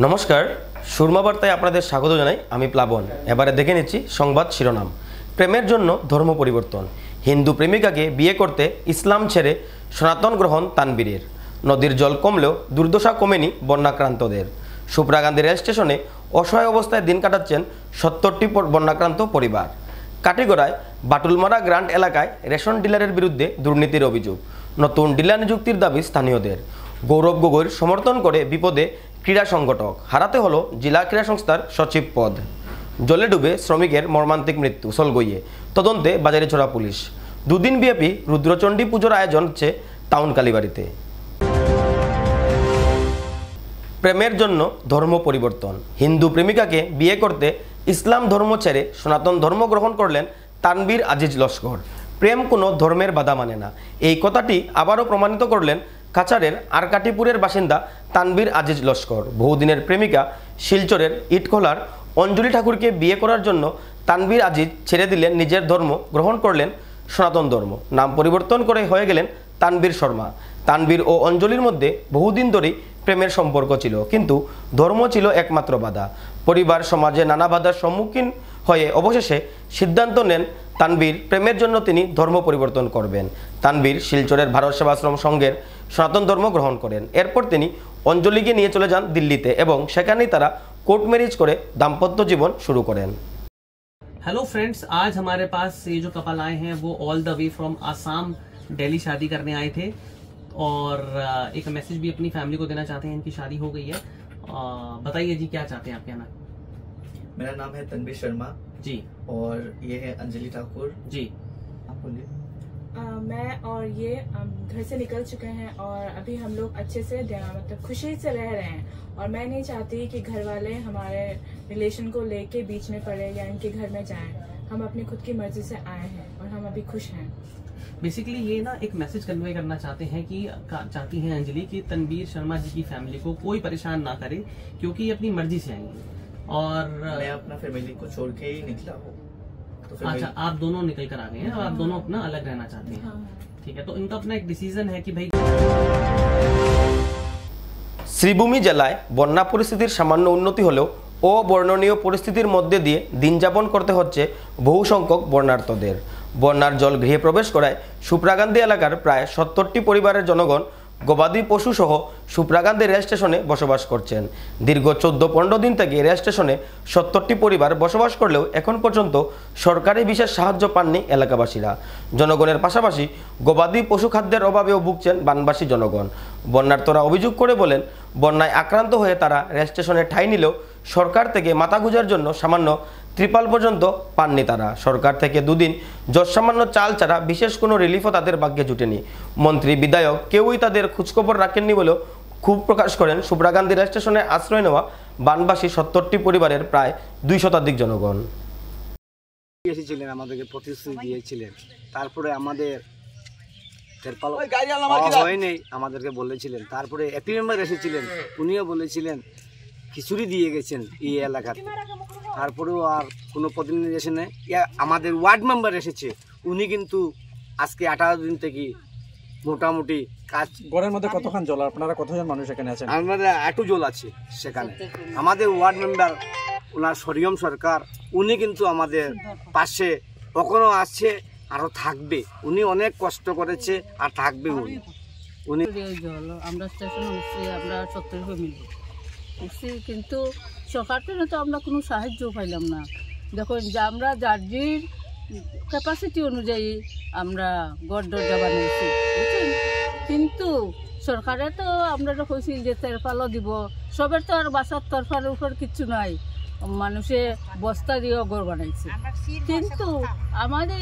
নমস্কার, সুরমা বার্তায় আপনাদের স্বাগত জানাই। আমি প্লাবন। এবারে দেখে নিচ্ছি সংবাদ শিরোনাম। প্রেমের জন্য ধর্ম পরিবর্তন, হিন্দু প্রেমিকাকে বিয়ে করতে ইসলাম ছেড়ে সনাতন গ্রহণ তানবীরের। নদীর জল কমলেও দুর্দশা কমেনি বন্যাক্রান্তদের। সুপ্রাকান্দি রেল স্টেশনে অসহায় অবস্থায় দিন কাটাচ্ছেন 70টি বন্যাক্রান্ত পরিবার। কাটিগড়ায় বাটুলমারা গ্রান্ট এলাকায় রেশন ডিলারের বিরুদ্ধে দুর্নীতির অভিযোগ। নতুন ডিলার নিযুক্তির দাবি স্থানীয়দের। গৌরব গগৈর সমর্থন করে বিপদে ক্রীড়া সংগঠক, হারাতে হলো জেলা ক্রীড়া সংস্থার সচিব পদ। জলে ডুবে শ্রমিকের মর্মান্তিক মৃত্যু সলগইয়ে, তদন্তে বাজারিছড়া পুলিশ। দুদিন ব্যাপী রুদ্রচণ্ডী পুজোর আয়োজন হচ্ছে টাউন কালীবাড়িতে। প্রেমের জন্য ধর্ম পরিবর্তন, হিন্দু প্রেমিকাকে বিয়ে করতে ইসলাম ধর্ম ছেড়ে সনাতন ধর্ম গ্রহণ করলেন তানবীর আজিজ লস্কর। প্রেম কোনো ধর্মের বাধা মানে না, এই কথাটি আবারও প্রমাণিত করলেন কাছাড়ের আরকাটিপুরের বাসিন্দা তানবীর আজিজ লস্কর। বহুদিনের প্রেমিকা শিলচরের ইটখোলার অঞ্জলি ঠাকুরকে বিয়ে করার জন্য তানবীর আজিজ ছেড়ে দিলেন নিজের ধর্ম, গ্রহণ করলেন সনাতন ধর্ম। নাম পরিবর্তন করে হয়ে গেলেন তানবীর শর্মা। তানবীর ও অঞ্জলির মধ্যে বহুদিন ধরেই প্রেমের সম্পর্ক ছিল, কিন্তু ধর্ম ছিল একমাত্র বাধা। পরিবার সমাজে নানা বাধার সম্মুখীন হয়ে অবশেষে সিদ্ধান্ত নেন তানবীর প্রেমের জন্য তিনি ধর্ম পরিবর্তন করবেন। তানবীর শিলচরের ভারত সেবাশ্রম সংঘের সনাতন ধর্ম গ্রহণ করেন। এরপর তিনি অঞ্জলিকে নিয়ে চলে যান দিল্লিতে এবং সেখানেই তারা কোর্ট ম্যারেজ করে দাম্পত্য জীবন শুরু করেন। हेलो फ्रेंड्स, आज हमारे पास ये जो कपल आए हैं वो all the way from Assam Delhi शादी करने आए थे और एक मैसेज भी अपनी फैमिली को देना चाहते हैं। इनकी शादी हो गई है। बताइए जी, क्या चाहते हैं आप कहना? मेरा नाम है तनवीर शर्मा जी और ये है अंजलि ठाकुर जी। आप बोलिए। मैं और ये घर से निकल चुके हैं और अभी हम लोग अच्छे से मतलब खुशी से रह रहे हैं और मैं नहीं चाहती कि घर वाले हमारे रिलेशन को लेके बीच में पड़े या इनके घर में जाएं। हम अपनी खुद की मर्जी से आए हैं और हम अभी खुश हैं। बेसिकली ये ना एक मैसेज कन्वे करना चाहते हैं कि चाहती हैं अंजलि कि तनवीर शर्मा जी की फैमिली को कोई परेशान ना करे, क्योंकि ये अपनी मर्जी से आएंगे और मैं अपना फैमिली को छोड़ के ही निकला हूँ। तो अच्छा, आप दोनों निकल कर आ गए हैं और आप दोनों अपना अलग रहना चाहते हैं। ठीक है, तो इनका अपना एक डिसीजन है कि भाई। শ্রীভূমি জেলায় বন্যা পরিস্থিতির সামান্য উন্নতি হলেও অবর্ণনীয় পরিস্থিতির মধ্যে দিয়ে দিন যাপন করতে হচ্ছে বহু সংখ্যক বন্যার্তদের। বন্যার জল গৃহে প্রবেশ করায় সুপ্রাকান্দি এলাকার প্রায় 70টি পরিবারের জনগণ গবাদি পশু সহ সুপ্রাকান্দি রেল স্টেশনে বসবাস করছেন। দীর্ঘ 14-15 দিন থেকে রেল স্টেশনে 70টি পরিবার বসবাস করলেও এখন পর্যন্ত সরকারি বিশেষ সাহায্য পাননি এলাকাবাসীরা। জনগণের পাশাপাশি গবাদি পশু খাদ্যের অভাবেও ভুগছেন বানবাসী জনগণ। বন্যার্তরা অভিযোগ করে বলেন, বন্যায় আক্রান্ত হয়ে তারা রেল স্টেশনে ঠাঁই নিলেও সরকার থেকে মাথা গুঁজার জন্য সামান্য ত্রিপাল পর্যন্ত পাননি তারা। সরকার থেকে দুদিন যৎসামান্য চাল ছাড়া বিশেষ কোনো রিলিফও তাদের ভাগ্যে জুটেনি। মন্ত্রী বিধায়ক কেউই তাদের খোঁজখবর রাখেননি বলেও ক্ষোভ প্রকাশ করেন সুপ্রাকান্দি রেল স্টেশনে আশ্রয় নেওয়া বানবাসী 70টি পরিবারের প্রায় 2 শতাধিক জনগণ। এসেছিলেন, আমাদেরকে প্রতিশ্রুতি দিয়েছিলেন, তারপরে আমাদের হয়নি, আমাদেরকে বলেছিলেন। তারপরে এপি মেম্বার এসেছিলেন, উনিও বলেছিলেন খিচুড়ি দিয়ে গেছেন এই এলাকাতে। তারপরেও আর কোনো প্রতিনিধি এসে নেই। আমাদের ওয়ার্ড মেম্বার এসেছে, উনি কিন্তু আজকে 18 দিন থেকে মোটামুটি কাজ। গড়ের মধ্যে কতক্ষণ জল? আপনারা কতজন মানুষ এখানে আছেন? আমাদের এটু জল আছে সেখানে। আমাদের ওয়ার্ড মেম্বার ওনার সরিয়ম সরকার, উনি কিন্তু আমাদের পাশে কখনো আসছে, আরও থাকবে। উনি অনেক কষ্ট করেছে আর থাকবে উনি। জল আমরা স্টেশনে উঠছি, আমরা 70 মিলব উঠছি, কিন্তু সরকার থেকে তো আমরা কোনো সাহায্য পাইলাম না। দেখুন যে আমরা যার ক্যাপাসিটি অনুযায়ী আমরা গড় দরজা বানিয়েছি, বুঝছেন, কিন্তু সরকারে তো আমরা কইছিল যে তেরপালও দিব। সবের তো আর বাসার তরফার উপর কিচ্ছু নাই, মানুষে বস্তা দিয়েও গড় বানাইছে। কিন্তু আমাদের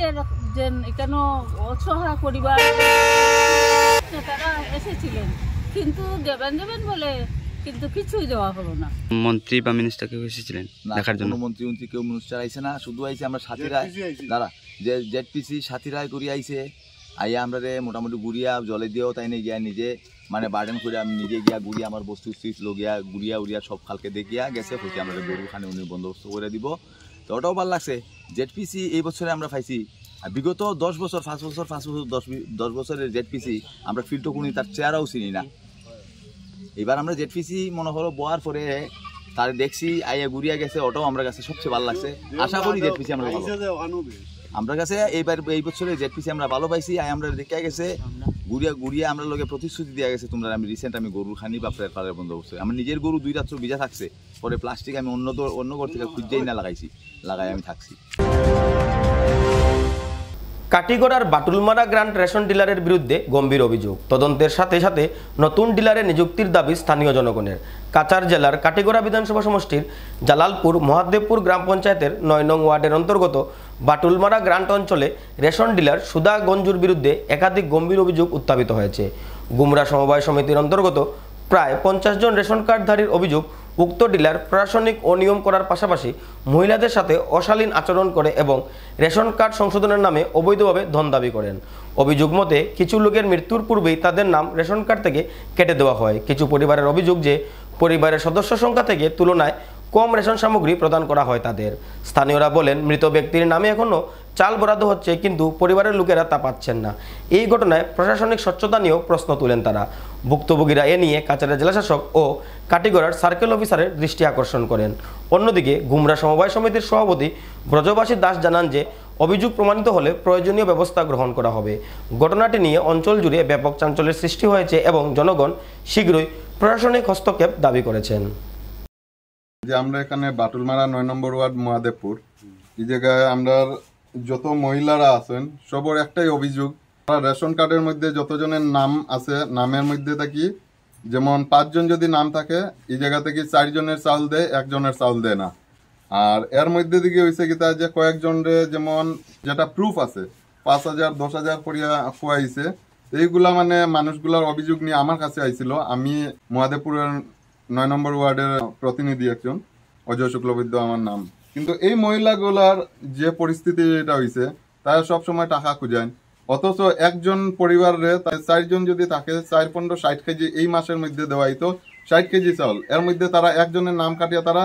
যে এখানে অসহায় পরিবার তারা এসেছিলেন, কিন্তু দেবেন বলে কিন্তু কিছুই দেওয়া হলো না। মন্ত্রী বা মিনিস্টার কেউ এসেছিলেন দেখার জন্য? মন্ত্রী কেউ মিনিস্টার আইছে না, শুধু আইছে আমরা সাথীরাই দাঁড়া যে জেডপিসি সাথীরাই করি আইছে। আইয়া আমরা মোটামুটি গুড়িয়া জলে দিয়েও তাই নিয়ে গিয়া নিজে মানে বার্ডেন করে আমি নিজে গিয়া গুড়িয়া আমার বস্তু সুইচ লগিয়া গুড়িয়া উড়িয়া সব খালকে দেখিয়া গেছে। হচ্ছে আমরা গরু খানে উনি বন্দোবস্ত করে দিব, তো ওটাও ভালো লাগছে। জেডপিসি এই বছরে আমরা পাইছি, বিগত 10 বছর 5 বছর 10 বছরের জেডপিসি আমরা ফিল্টো কোনি তার চেহারাও চিনি না। এবার আমরা জেডপিসি মনে হলো বোয়ার পরে তার দেখছি আইয়া ঘুরিয়া গেছে, ওটাও আমার কাছে সবচেয়ে ভালো লাগছে। আশা করি জেডপিসি আমরা ভালো, আমরা কাছে এই বছরে জেডপিসি আমরা ভালো পাইছি। আমরা দেখে গেছে ঘুরিয়া আমরা লোকে প্রতিশ্রুতি দেওয়া গেছে তোমরা। আমি গরুর খানি বা প্লেটফারের বন্ধ করছে। আমার নিজের গরু 2 রাত্র ভিজা থাকছে, পরে প্লাস্টিক আমি অন্য ঘর থেকে খুঁজেই না লাগাই আমি থাকছি। কাটিগড়ার বাটুলমারা গ্রান্ট রেশন ডিলারের বিরুদ্ধে গম্ভীর অভিযোগ। তদন্তের সাথে সাথে নতুন ডিলারে নিযুক্তির দাবি স্থানীয় জনগণের। কাছাড় জেলার কাটিগড়া বিধানসভা সমষ্টির জালালপুর মহাদেবপুর গ্রাম পঞ্চায়েতের 9 নং ওয়ার্ডের অন্তর্গত বাটুলমারা গ্রান্ট অঞ্চলে রেশন ডিলার সুধা গঞ্জুর বিরুদ্ধে একাধিক গম্ভীর অভিযোগ উত্থাপিত হয়েছে। গুমরা সমবায় সমিতির অন্তর্গত প্রায় 50 জন রেশন কার্ডধারীর অভিযোগ, উক্ত ডিলার প্রশাসনিক অনিয়ম করার পাশাপাশি মহিলাদের সাথে অশালীন আচরণ করে এবং রেশন কার্ড সংশোধনের নামে অবৈধভাবে ধন দাবি করেন। অভিযোগ মতে কিছু লোকের মৃত্যুর পূর্বেই তাদের নাম রেশন কার্ড থেকে কেটে দেওয়া হয়। কিছু পরিবারের অভিযোগ যে পরিবারের সদস্য সংখ্যা থেকে তুলনায় কম রেশন সামগ্রী প্রদান করা হয় তাদের। স্থানীয়রা বলেন, মৃত ব্যক্তির নামে এখনও চাল বরাদ্দ হচ্ছে, কিন্তু পরিবারের লোকেরা তা পাচ্ছেন না। এই ঘটনায় প্রশাসনিক স্বচ্ছতা নিয়েও প্রশ্ন তুলেন তারা। ভুক্তভোগীরা এ নিয়ে কাছাড়ের জেলাশাসক ও কাটিগড়ার সার্কেল অফিসারের দৃষ্টি আকর্ষণ করেন। অন্যদিকে গুমরা সমবায় সমিতির সভাপতি ব্রজবাসী দাস জানান যে অভিযোগ প্রমাণিত হলে প্রয়োজনীয় ব্যবস্থা গ্রহণ করা হবে। ঘটনাটি নিয়ে অঞ্চল জুড়ে ব্যাপক চাঞ্চল্যের সৃষ্টি হয়েছে এবং জনগণ শীঘ্রই প্রশাসনিক হস্তক্ষেপ দাবি করেছেন। যে আমরা এখানে বাটুলমারা 9 নম্বর ওয়ার্ড মহাদেবপুর, এই জায়গায় আমরা যত মহিলারা আছেন সবার একটাই অভিযোগ, রেশন কার্ডের মধ্যে যতজনের নাম আছে নামের মধ্যে থাকি যেমন 5 জন যদি নাম থাকে, এই জায়গা থেকে 4 জনের চাউল দেয়, 1 জনের চাউল দেয় না। আর এর মধ্যে দিকে হয়েছে কি যে কয়েকজনের যেমন যেটা প্রুফ আছে 5,000 10,000 করিয়া খুয়াইছে, এইগুলা মানে মানুষগুলার অভিযোগ নিয়ে আমার কাছে আইছিল। আমি মহাদেবপুরের 9 নম্বর ওয়ার্ডের প্রতিনিধি একজন, অজয় শুক্লবৈদ্য আমার নাম। কিন্তু এই মহিলাগুলার যে পরিস্থিতি এটা হয়েছে, তারা সবসময় টাকা খুঁজায়, অথচ একজন পরিবারে 4 জন যদি থাকে 4 15 60 কেজি এই মাসের মধ্যে দেওয়া হইতো 60 কেজি চাউল, এর মধ্যে তারা একজনের নাম কাটিয়ে তারা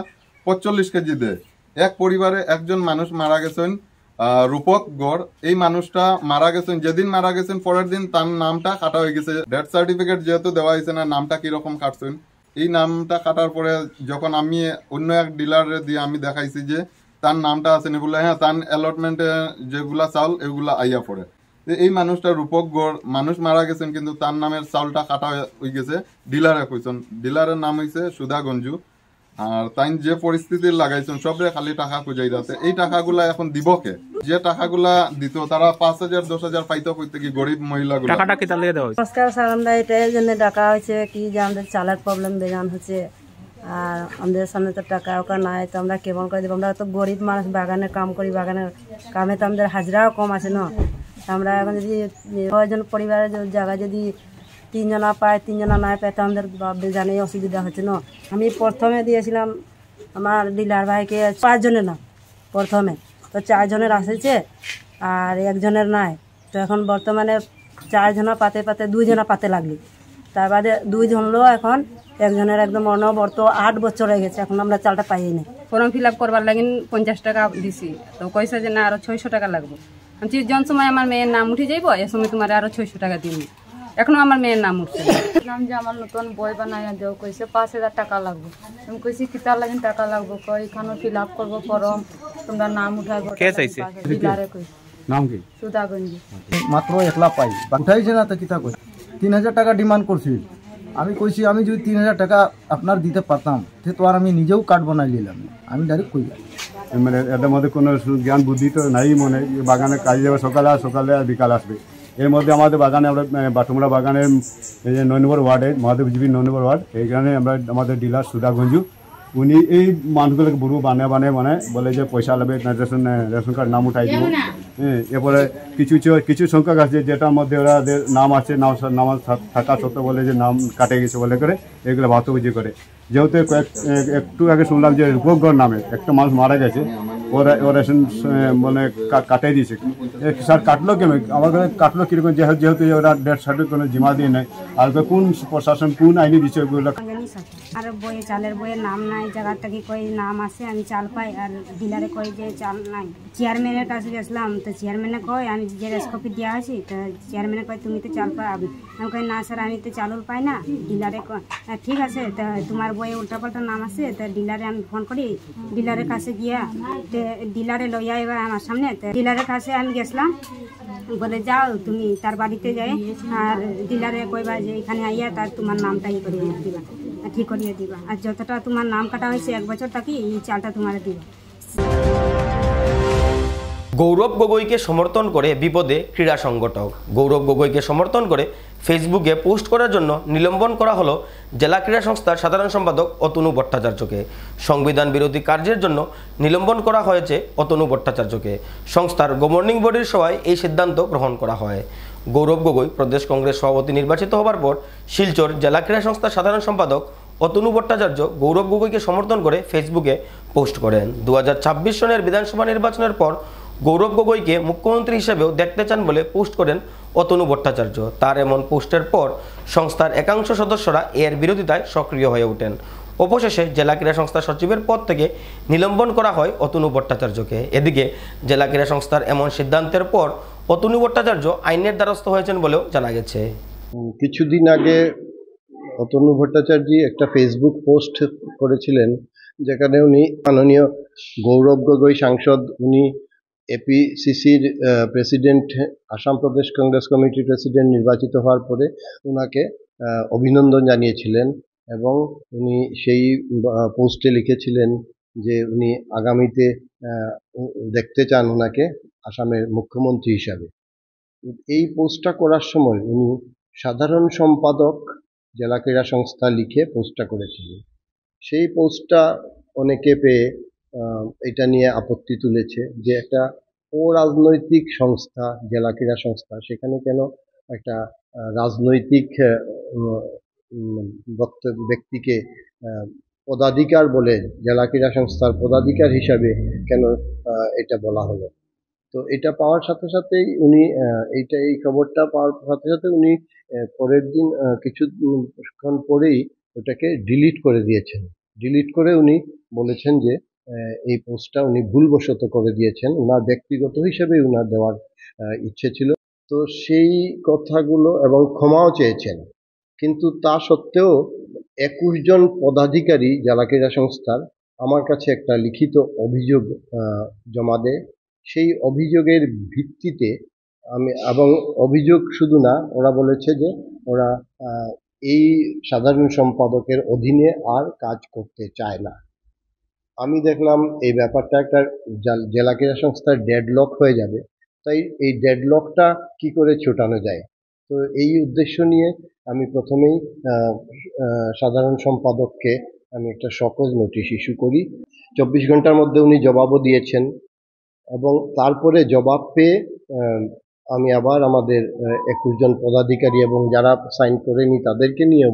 45 কেজি দেয়। এক পরিবারে একজন মানুষ মারা গেছেন, রূপক গড়, এই মানুষটা মারা গেছেন, যেদিন মারা গেছেন পরের দিন তার নামটা কাটা হয়ে গেছে। ডেথ সার্টিফিকেট যেহেতু দেওয়া হয়েছে না, নামটা কিরকম কাটছেন, এই নামটা কাটার পরে যখন আমি অন্য এক ডিলারে দিয়ে আমি দেখাইছি যে তার নামটা আছে এগুলো, হ্যাঁ তার অ্যালটমেন্টে যেগুলা চাউল এগুলা আইয়া পড়ে। এই মানুষটা রূপক গড় মানুষ মারা গেছেন, কিন্তু তার নামের চাউলটা কাটা হয়ে গেছে ডিলারে কইছেন। ডিলারের নাম হয়েছে সুধা গঞ্জু। আর তাই যে পরিস্থিতি লাগাইছেন সবরে খালি টাকা খুঁজাই যাচ্ছে। এই টাকাগুলা এখন দিবকে যে টাকাগুলা দিত তারা 5,000 10,000 পাইতো কইতে কি গরিব মহিলাগুলো। টাকাটা কি তাহলে দেওয়া হয়েছে? নমস্কার স্যার, আমরা এটার জন্য ডাকা হয়েছে কি যে আমাদের চালের প্রবলেম বেজান হচ্ছে, আর আমাদের সামনে তো টাকা ওকা নাই, তো আমরা কেমন করে দেবো? আমরা তো গরিব মানুষ, বাগানে কাম করি, বাগানের কামে তো আমাদের হাজিরাও কম আছে না। আমরা এখন যদি 6 জন পরিবারের জায়গায় যদি 3 জনা পায় 3 জনা নাই পায়, তো আমাদের বেজানে অসুবিধা হচ্ছে না। আমি প্রথমে দিয়েছিলাম আমার ডিলার ভাইকে 5 জনের না প্রথমে, তো 4 জনের আসেছে আর 1 জনের নাই। তো এখন বর্তমানে 4 জনা পাতে পাতে 2 জনা পাতে লাগলি, তার বাদে 2 জন লোক এখন 1 জনের একদম অনবর্ত 8 বছর হয়ে গেছে, এখন আমরা চালটা পাই না। ফর্ম ফিল আপ করবার লাগিন 50 টাকা দিছি, তো কইছে যে না আরো 600 টাকা লাগবে। আমি যখন সময় আমার মেয়ের নাম উঠে যাইব, এ সময় তোমার আরো 600 টাকা দিন। এখনো আমার মেয়ের নাম উঠছে নাম যে আমার নতুন বই বানাইয়া দেও, কইছে 5,000 টাকা লাগবে। আমি কইছি কিতার লাগিন টাকা লাগবে, কই এখানে ফিল আপ করবো ফর্ম, তোমরা নাম উঠাইবো। কে চাইছে? ডিলারে কইছে। নাম কি? সুধাগঞ্জ। মাত্র 1 লাখ পাই, উঠাইছে না তো কিতা কই 3,000 টাকা ডিমান্ড করছি। আমি কইছি আমি যদি 3,000 টাকা আপনার দিতে পারতাম তো আর আমি নিজেও কার্ড বানাই নিলাম, আমি ডাইরেক্ট কই মানে এটার মধ্যে কোনো জ্ঞান বুদ্ধি তো নাই, মনে বাগানে কাজে যাবে সকালে আর বিকাল আসবে। এর মধ্যে আমাদের বাগানে আমরা বাটুমরা বাগানের এই যে 9 নম্বর ওয়ার্ডে মহাদেবজীবী 9 নম্বর ওয়ার্ড, এইখানে আমরা আমাদের ডিলার সুধা গঞ্জু, উনি এই মানুষগুলোকে বুড়ো বানিয়ে বলে যে পয়সা লাগবে রেশন কার্ড নাম উঠাই দিব। হ্যাঁ, এরপরে কিছু সংখ্যক আছে যেটার মধ্যে ওদের নাম আছে, নাম থাকা সত্ত্বেও বলে যে নাম কাটে গেছে বলে করে এগুলো ভাতবুঝি করে। যেহেতু একটু আগে শুনলাম যে রূপকগড় নামে একটা মানুষ মারা গেছে, ও রেশন মানে কাটাই দিয়েছে। স্যার কাটলো কেন, আমার কাছে কাটলো কিরকম, যেহেতু ওরা ডেথ সার্টিফিকেট কোনো জিমা দিয়ে নেয়, আর কোন প্রশাসন কোন আইনি দিচ্ছে ওগুলো। আর বইয়ে চালের বইয়ের নাম নাই, জায়গাটা কি কই নাম আছে আমি চাল পাই, আর ডিলারে কই যে চাল নাই। চেয়ারম্যানের কাছে গেছিলাম, তো চেয়ারম্যানে কয় আমি জেরক্স কপি দেওয়া হয়েছি, তো চেয়ারম্যানে কয় তুমি তো চাল পাই। আমি কই না স্যার আমি তো চালও পাই না। ডিলারে কয় ঠিক আছে, তো তোমার বইয়ে উল্টাপাল্টা নাম আছে, তো ডিলারে আমি ফোন করি, ডিলারের কাছে গিয়া তো ডিলারে লইয়া এবার আমার সামনে, তো ডিলারের কাছে আমি গেছিলাম, বলে যাও তুমি তার বাড়িতে যাই, আর ডিলারে কইবা যে এখানে আইয়া তার তোমার নামটা ই করিয়ে দিবা, ঠিক করিয়ে দিবা, আর যতটা তোমার নাম কাটা হয়েছে 1 বছর থাকি এই চালটা তোমার দিবা। গৌরব গগৈকে সমর্থন করে বিপদে ক্রীড়া সংগঠক। গৌরব গগৈকে সমর্থন করে ফেসবুকে পোস্ট করার জন্য নিলম্বন করা হলো জেলা ক্রীড়া সংস্থার সাধারণ সম্পাদক অতনু ভট্টাচার্যকে। সংবিধান বিরোধী কার্যের জন্য নিলম্বন করা হয়েছে অতনু ভট্টাচার্যকে। সংস্থার গভর্নিং বডির সভায় এই সিদ্ধান্ত গ্রহণ করা হয়। গৌরব গগৈ প্রদেশ কংগ্রেস সভাপতি নির্বাচিত হবার পর শিলচর জেলা ক্রীড়া সংস্থার সাধারণ সম্পাদক অতনু ভট্টাচার্য গৌরব গগৈকে সমর্থন করে ফেসবুকে পোস্ট করেন। 2026 সনের বিধানসভা নির্বাচনের পর গৌরব গগৈকে মুখ্যমন্ত্রী হিসেবেও দেখতে চান বলে পোস্ট করেন অতনু ভট্টাচার্য। তার এমন পোস্টের পর সংস্থার একাংশ সদস্যরা এর বিরোধিতায় সক্রিয় হয়ে ওঠেন। অবশেষে জেলা ক্রীড়া সংস্থার সচিবের পদ থেকে নিলম্বন করা হয় অতনু ভট্টাচার্যকে। এদিকে জেলা ক্রীড়া সংস্থার এমন সিদ্ধান্তের পর অতনু ভট্টাচার্য আইনের দ্বারস্থ হয়েছেন বলেও জানা গেছে। কিছুদিন আগে অতনু ভট্টাচার্য একটা ফেসবুক পোস্ট করেছিলেন, যেখানে উনি মাননীয় গৌরব গগৈ সাংসদ, উনি এপিসিসির প্রেসিডেন্ট, আসাম প্রদেশ কংগ্রেস কমিটির প্রেসিডেন্ট নির্বাচিত হওয়ার পরে ওনাকে অভিনন্দন জানিয়েছিলেন, এবং উনি সেই পোস্টে লিখেছিলেন যে উনি আগামীতে দেখতে চান ওনাকে আসামের মুখ্যমন্ত্রী হিসাবে। এই পোস্টটা করার সময় উনি সাধারণ সম্পাদক জেলা ক্রীড়া সংস্থা লিখে পোস্টটা করেছিলেন। সেই পোস্টটা অনেকে পেয়ে এটা নিয়ে আপত্তি তুলেছে যে একটা অরাজনৈতিক সংস্থা, জেলা ক্রীড়া সংস্থা, সেখানে কেন একটা রাজনৈতিক ব্যক্তিকে পদাধিকার বলে, জেলা ক্রীড়া সংস্থার পদাধিকার হিসাবে কেন এটা বলা হলো। তো এটা পাওয়ার সাথে সাথেই উনি এই খবরটা পাওয়ার সাথে সাথে উনি পরের দিন কিছুক্ষণ পরেই ওটাকে ডিলিট করে দিয়েছেন। ডিলিট করে উনি বলেছেন যে এই পোস্টটা উনি ভুলবশত করে দিয়েছেন, ওনার ব্যক্তিগত হিসেবে ওনার দেওয়ার ইচ্ছে ছিল। তো সেই কথাগুলো, এবং ক্ষমাও চেয়েছেন। কিন্তু তা সত্ত্বেও 21 জন পদাধিকারী জেলা ক্রীড়া সংস্থার আমার কাছে একটা লিখিত অভিযোগ জমা দেয়। সেই অভিযোগের ভিত্তিতে আমি, এবং অভিযোগ শুধু না, ওরা বলেছে যে ওরা এই সাধারণ সম্পাদকের অধীনে আর কাজ করতে চায় না। আমি দেখলাম এই ব্যাপারটা একটা জেলা ক্রীড়া সংস্থার ডেডলক হয়ে যাবে, তাই এই ডেডলকটা কি করে ছোটানো যায়। তো এই উদ্দেশ্য নিয়ে আমি প্রথমেই সাধারণ সম্পাদককে আমি একটা সকজ নোটিশ ইস্যু করি। 24 ঘন্টার মধ্যে উনি জবাবও দিয়েছেন, এবং তারপরে জবাব পেয়ে আমি আবার আমাদের 21 জন পদাধিকারী এবং যারা সাইন করেনি তাদেরকে নিয়ে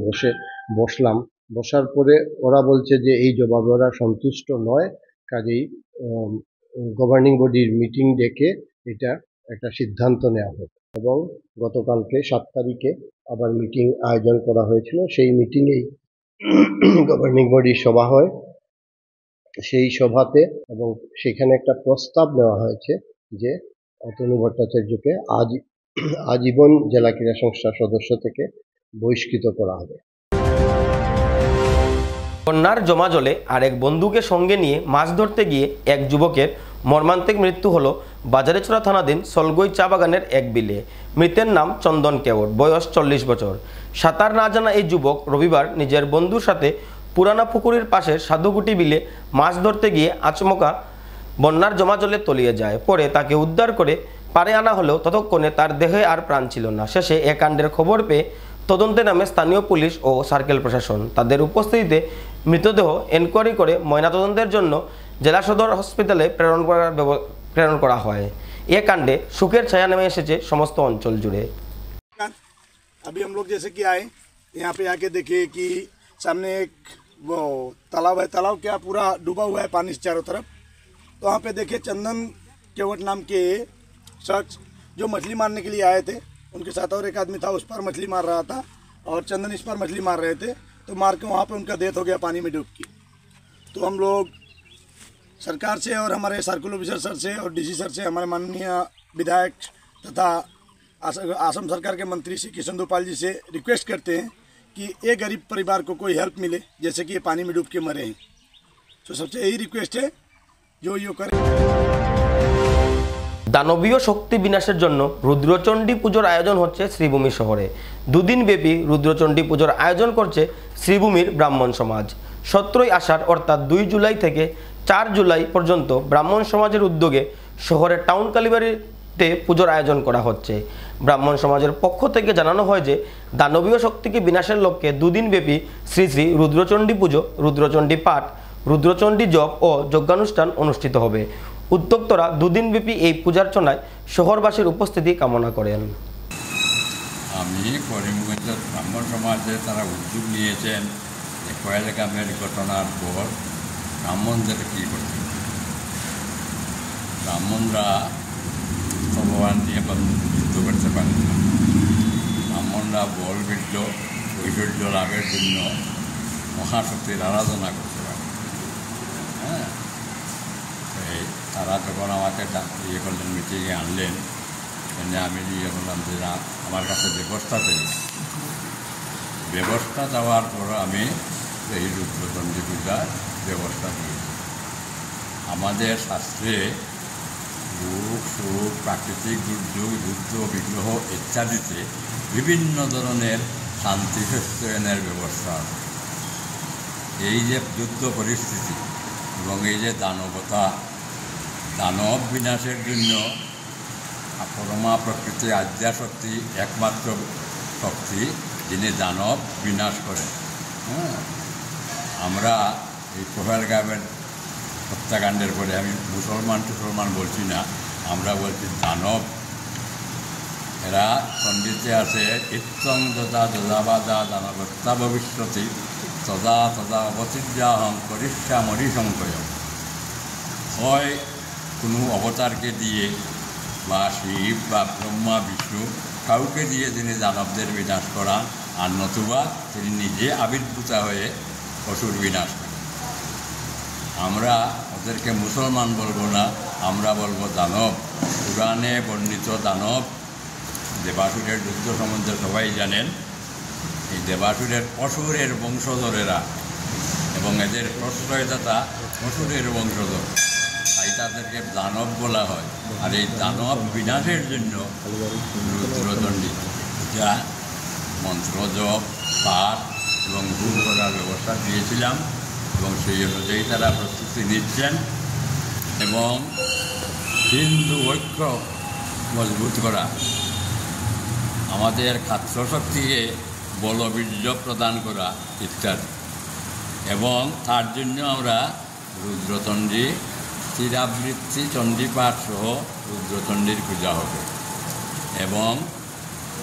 বসলাম। বসার পরে ওরা বলছে যে এই জবাবে ওরা সন্তুষ্ট নয়, কাজেই গভর্নিং বডির মিটিং ডেকে এটা একটা সিদ্ধান্ত নেওয়া হবে। এবং গতকালকে 7 তারিখে আবার মিটিং আয়োজন করা হয়েছিল। সেই মিটিংয়েই গভর্নিং বডির সভা হয়, সেই সভাতে, এবং সেখানে একটা প্রস্তাব নেওয়া হয়েছে যে অতনু ভট্টাচার্যকে আজীবন জেলা ক্রীড়া সংস্থার সদস্য থেকে বহিষ্কৃত করা হবে। বন্যার জমা জলে আরেক বন্ধুকে সঙ্গে নিয়ে মাছ ধরতে গিয়ে এক যুবকের মর্মান্তিক মৃত্যু হলো বাজারেছড়া থানাধীন সলগই চা বাগানের এক বিলে। মৃতের নাম চন্দন কেওট, বয়স 40 বছর। সাঁতার না জানা এই যুবক রবিবার নিজের বন্ধুর সাথে পুরানা পুকুরের পাশের সাধুগুটি বিলে মাছ ধরতে গিয়ে আচমকা বন্যার জমা জলে তলিয়ে যায়। পরে তাকে উদ্ধার করে পারে আনা হলেও ততক্ষণে তার দেহে আর প্রাণ ছিল না। শেষে এ কাণ্ডের খবর পেয়ে তদন্তে নামে স্থানীয় পুলিশ ও সার্কেল প্রশাসন। তাদের উপস্থিতিতে মৃতদেহ এনকোয়ারি করে ময়নাতদন্তের জন্য জেলা সদর হসপিটালে প্রেরণ করা হয়। এ কাণ্ডে শোকের ছায়া নেমে এসেছে সমস্ত অঞ্চল জুড়ে। अभी हम लोग जैसे कि आए यहाँ पे आके देखे कि सामने एक वो तालाब है, तालाब क्या पूरा डूबा हुआ है पानी से चारों तरफ, तो वहाँ पे देखे चंदन केवट नाम के शख्स जो मछली मारने के लिए आए थे, उनके साथ और एक आदमी था, उस पर मछली मार रहा था और चंदन इस पर मछली मार रहे थे। तो मार के वहाँ पे उनका डेथ हो गया पानी में डूब के। तो हम लोग सरकार से और हमारे सर्कल ऑफिसर सर से और डीसी सर से, हमारे माननीय विधायक तथा असम सरकार के मंत्री श्री किशन दोपाल जी से रिक्वेस्ट करते हैं कि एक गरीब परिवार को कोई हेल्प मिले, जैसे कि ये पानी में डूब के मरे हैं। तो सबसे यही रिक्वेस्ट है जो ये करे। দানবীয় শক্তি বিনাশের জন্য রুদ্রচণ্ডী পুজোর আয়োজন হচ্ছে শ্রীভূমি শহরে। দুদিন ব্যাপী রুদ্রচণ্ডী পুজোর আয়োজন করছে শ্রীভূমির ব্রাহ্মণ সমাজ। 17ই আষাঢ় অর্থাৎ 2 জুলাই থেকে 4 জুলাই পর্যন্ত ব্রাহ্মণ সমাজের উদ্যোগে শহরের টাউন কালীবাড়িতে পুজোর আয়োজন করা হচ্ছে। ব্রাহ্মণ সমাজের পক্ষ থেকে জানানো হয় যে দানবীয় শক্তিকে বিনাশের লক্ষ্যে দুদিন ব্যাপী শ্রী শ্রী রুদ্রচণ্ডী পুজো, রুদ্রচণ্ডী পাঠ, রুদ্রচণ্ডী জপ ও যজ্ঞানুষ্ঠান অনুষ্ঠিত হবে। উদ্যোক্তরা দুদিন ব্যাপী এই পূজার্চনায় শহরবাসীর উপস্থিতি কামনা করেন। আমি করিমগঞ্জের ব্রাহ্মণ সমাজে তারা উদ্যোগ নিয়েছেন যে কয়লাগ্রামের ঘটনার পর ব্রাহ্মণদের কী করতে, ব্রাহ্মণরা ভগবান নিয়ে যুদ্ধ করতে পারে না। ব্রাহ্মণরা বল বীর্য ঐশ্বর্য লাভের জন্য মহাশক্তির আরাধনা করতে পারে। হ্যাঁ, তারা যখন আমাকে ইয়ে করলেন, মিটিংয়ে আনলেন, এনে আমি ইয়ে করলাম যে আমার কাছে ব্যবস্থা পেল। ব্যবস্থা দেওয়ার পর আমি এই রুদ্রচণ্ডী পূজার ব্যবস্থা দিয়েছি। আমাদের শাস্ত্রে রোগ, শোক, প্রাকৃতিক দুর্যোগ, যুদ্ধ, বিগ্রহ ইত্যাদিতে বিভিন্ন ধরনের শান্তি সস্তায়নের ব্যবস্থা আছে। এই যে যুদ্ধ পরিস্থিতি এবং এই যে দানবতা, দানব বিনাশের জন্য পরমা প্রকৃতি আদ্যাশক্তি একমাত্র শক্তি, যিনি দানব বিনাশ করেন। হ্যাঁ, আমরা এই পহেলগামের হত্যাকাণ্ডের পরে, আমি মুসলমান বলছি না, আমরা বলছি দানব। এরা সন্ধিতে আছে ইত্যং যদা যদাবাদা দানবত্তা ভবিষ্যতি তদা তদা অবতীর্যাহং করিষ্যা মরিসংকয়। হয় কোনো অবতারকে দিয়ে বা শিব বা ব্রহ্মা বিষ্ণু কাউকে দিয়ে তিনি দানবদের বিনাশ করান, আর নতুবা তিনি নিজে আবির্ভূত হয়ে অসুর বিনাশ করেন। আমরা ওদেরকে মুসলমান বলবো না, আমরা বলবো দানব। পুরাণে বর্ণিত দানব, দেবাসুরের যুদ্ধ সম্বন্ধে সবাই জানেন। এই দেবাসুরের অসুরের বংশধরেরা এবং এদের প্রশ্রয়দাতা অসুরের বংশধর, তাই তাদেরকে দানব বলা হয়। আর এই দানব বিনাশের জন্য রুদ্রচণ্ডী পূজা, মন্ত্র জপ, পাঠ এবং হোম করার ব্যবস্থা দিয়েছিলাম এবং সেই অনুযায়ী তারা প্রস্তুতি নিচ্ছেন এবং হিন্দু ঐক্য মজবুত করা, আমাদের খাদ্যশক্তিকে বলবীর্য প্রদান করা ইত্যাদি। এবং তার জন্য আমরা রুদ্রচণ্ডী, স্থিরাবৃত্তি, চণ্ডীপাঠ সহ রুদ্রচণ্ডীর পূজা হবে এবং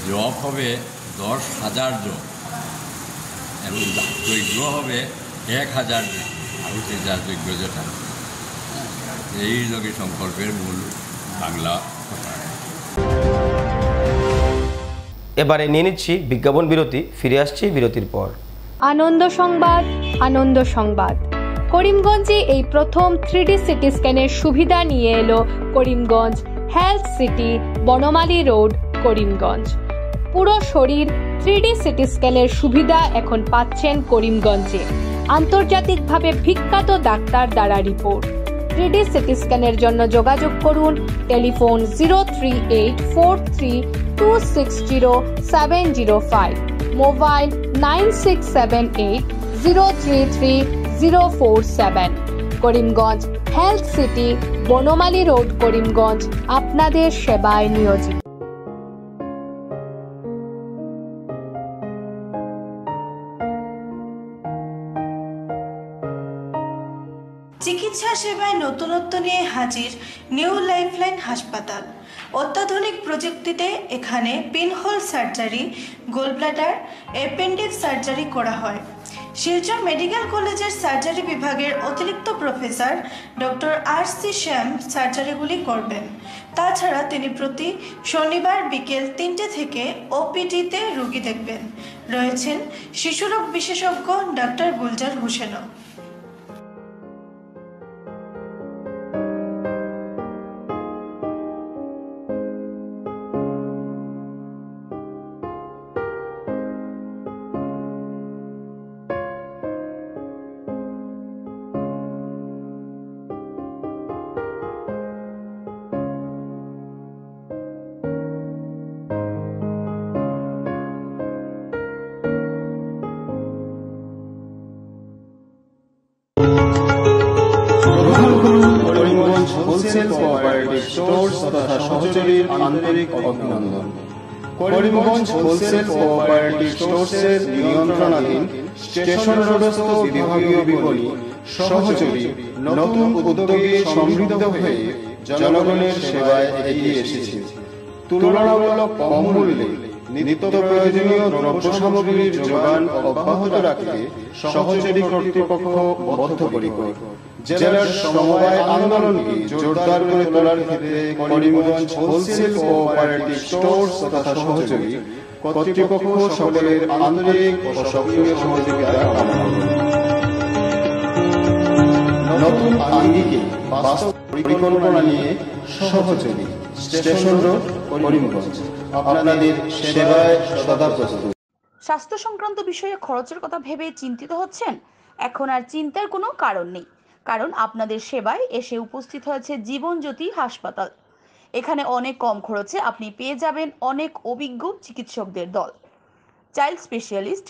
জপ হবে 10,000 জপ এবং যজ্ঞ হবে 1000 যজ্ঞ, আহুতি যার যজ্ঞ যেটা। এই যোগী সংকল্পের মূল বাংলা কথা। এবারে নিয়ে নিচ্ছি বিজ্ঞাপন বিরতি, ফিরে আসছি বিরতির পর। আনন্দ সংবাদ, আনন্দ সংবাদ। করিমগঞ্জে এই প্রথম 3D সিটি স্ক্যানের সুবিধা নিয়ে এলো Karimganj Health City, Banamali road, Karimganj. পুরো শরীর 3D সিটি স্ক্যানের সুবিধা এখন পাচ্ছেন করিমগঞ্জে। আন্তর্জাতিকভাবে বিখ্যাত ডাক্তার দ্বারা রিপোর্ট। 3D সিটি স্ক্যানের জন্য যোগাযোগ করুন telephone 03843260705, mobile 9678033047। Karimganj Health City, Banamali road, Karimganj আপনাদের সেবায় নিয়োজিত। চিকিৎসা সেবায় নতুনত্ব নিয়ে হাজির নিউ লাইফলাইন হাসপাতাল। অত্যাধুনিক প্রযুক্তিতে এখানে pinhole surgery, gallbladder, appendix surgery করা হয়। শিলচর মেডিকেল কলেজের সার্জারি বিভাগের অতিরিক্ত প্রফেসর ডক্টর RC শ্যাম সার্জারিগুলি করবেন। তাছাড়া তিনি প্রতি শনিবার বিকেল 3টে থেকে OPD-তে রোগী দেখবেন। রয়েছেন শিশুরোগ বিশেষজ্ঞ ডাক্তার গুলজার হোসেনও। হোলসেল কোঅপারেটিভ স্টোর্স তথা সহযোগীর আন্তরিক অভিনন্দন। করিমগঞ্জ হোলসেল কোঅপারেটিভ স্টোর্সের নিয়ন্ত্রণাধীন স্টেশন রোডস্থ বিভাগীয় বিপণী সহযোগী নতুন উদ্যোগে সমৃদ্ধ হয়ে জনগণের সেবায় এগিয়ে এসেছে। তুলনামূলক কম মূল্যে নিত্য প্রয়োজনীয় দ্রব্য সামগ্রীর যোগান অব্যাহত রাখতে সহযোগী কর্তৃপক্ষ বদ্ধপরিকর। জেলার সমবায় আন্দোলনকে জোরদার করে তোলার ক্ষেত্রে করিমগঞ্জ হোলসেল কোঅপারেটিভ স্টোর্স তথা সহযোগী কর্তৃপক্ষ সকলের আন্তরিক ও সক্রিয় সহযোগিতা কামনা করে। নতুন আঙ্গিকে বাস্তব পরিকল্পনা নিয়ে সহযোগী স্টেশন রোড করিমগঞ্জ আপনাদের সেবায় সদা প্রস্তুত। স্বাস্থ্য সংক্রান্ত বিষয়ে খরচের কথা ভেবে চিন্তিত হচ্ছেন? এখন আর চিন্তার কোনো কারণ নেই, কারণ আপনাদের সেবায় এসে উপস্থিত হয়েছে জীবনজ্যোতি হাসপাতাল। এখানে অনেক কম খরচে আপনি পেয়ে যাবেন অনেক অভিজ্ঞ চিকিৎসকদের দল। Child specialist,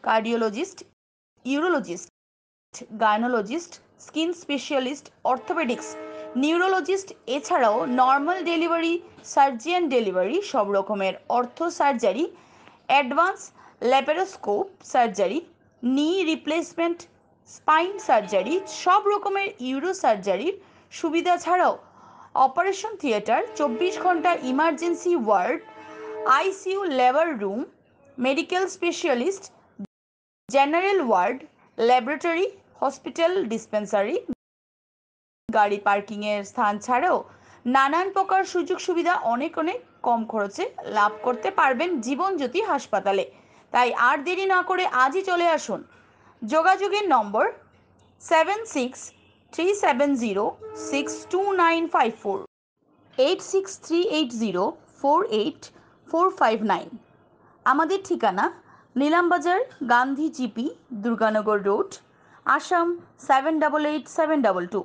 cardiologist, urologist, gynaecologist, skin specialist, orthopaedics, neurologist, এছাড়াও নর্মাল ডেলিভারি, সার্জিয়ান ডেলিভারি, সব রকমের ortho surgery, advance laparoscope surgery, knee replacement, spine surgery, সব রকমের ইউরো সার্জারির সুবিধা ছাড়াও অপারেশন থিয়েটার, 24 ঘন্টা emergency ward, ICU labour room, medical specialist, general ward, laboratory, hospital dispensary, গাড়ি পার্কিংয়ের স্থান ছাড়াও নানান প্রকার সুযোগ সুবিধা অনেক কম খরচে লাভ করতে পারবেন জীবনজ্যোতি হাসপাতালে। তাই আর দেরি না করে আজই চলে আসুন। যোগাযোগের নম্বর 7637062954, 8638048459। আমাদের ঠিকানা Nilambazar, Gandhi GP, Durganagar road, Assam 788722।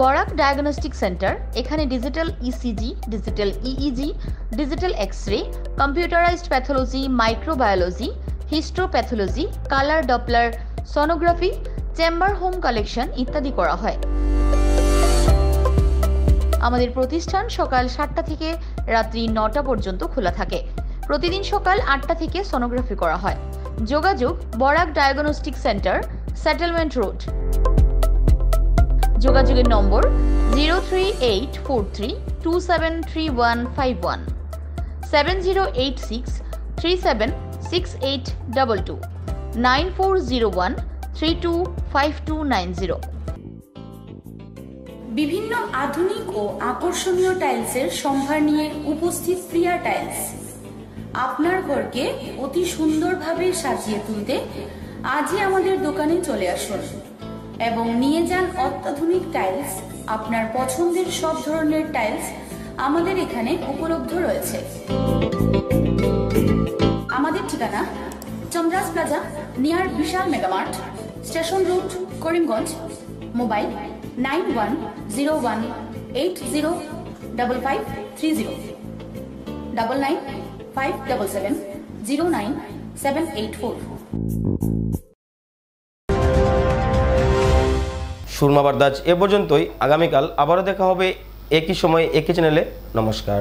Barak Diagnostic Centre, এখানে digital ECG, digital EEG, digital X-ray, computerised pathology, microbiology, histopathology, colour Doppler sonography, chamber home collection ইত্যাদি করা হয়। আমাদের প্রতিষ্ঠান সকাল 7টা থেকে রাত্রি 9টা পর্যন্ত খোলা থাকে। প্রতিদিন সকাল 8টা থেকে সোনোগ্রাফি করা হয়। যোগাযোগ Barak Diagnostic centre, settlement road. যোগাযোগের নম্বর 03843273151, 7086376822, 9401325290। বিভিন্ন আধুনিক ও আকর্ষণীয় টাইলসের সম্ভার নিয়ে উপস্থিত প্রিয়া টাইলস। আপনার ঘরকে অতি সুন্দরভাবে সাজিয়ে তুলতে আজই আমাদের দোকানে চলে আসুন এবং নিয়ে যান অত্যাধুনিক টাইলস। আপনার পছন্দের সব ধরনের টাইলস আমাদের এখানে উপলব্ধ রয়েছে। আমাদের ঠিকানা Chandras Plaza, near Vishal Mega Mart, station road, Karimganj. Mobile 9101805530, 9957709784। Surma বার্দাজ এ পর্যন্তই। আগামীকাল আবারও দেখা হবে একই সময়ে একই চ্যানেলে। নমস্কার।